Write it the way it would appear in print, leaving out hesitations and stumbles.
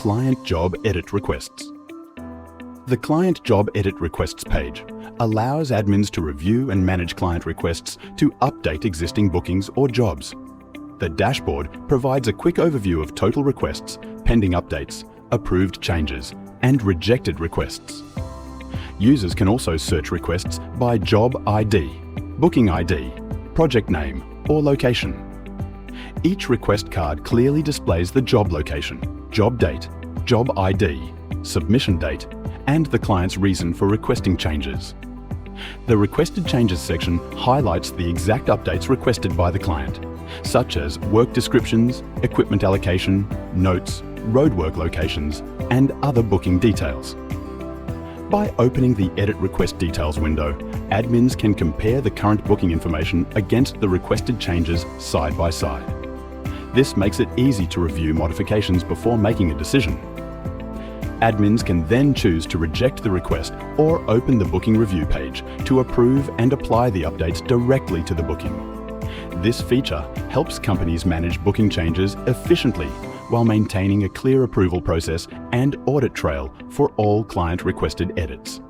Client Job Edit Requests. The Client Job Edit Requests page allows admins to review and manage client requests to update existing bookings or jobs. The dashboard provides a quick overview of total requests, pending updates, approved changes, and rejected requests. Users can also search requests by job ID, booking ID, project name, or location. Each request card clearly displays the job location, job date, job ID, submission date, and the client's reason for requesting changes. The Requested Changes section highlights the exact updates requested by the client, such as work descriptions, equipment allocation, notes, roadwork locations, and other booking details. By opening the Edit Request Details window, admins can compare the current booking information against the requested changes side by side. This makes it easy to review modifications before making a decision. Admins can then choose to reject the request or open the booking review page to approve and apply the updates directly to the booking. This feature helps companies manage booking changes efficiently while maintaining a clear approval process and audit trail for all client-requested edits.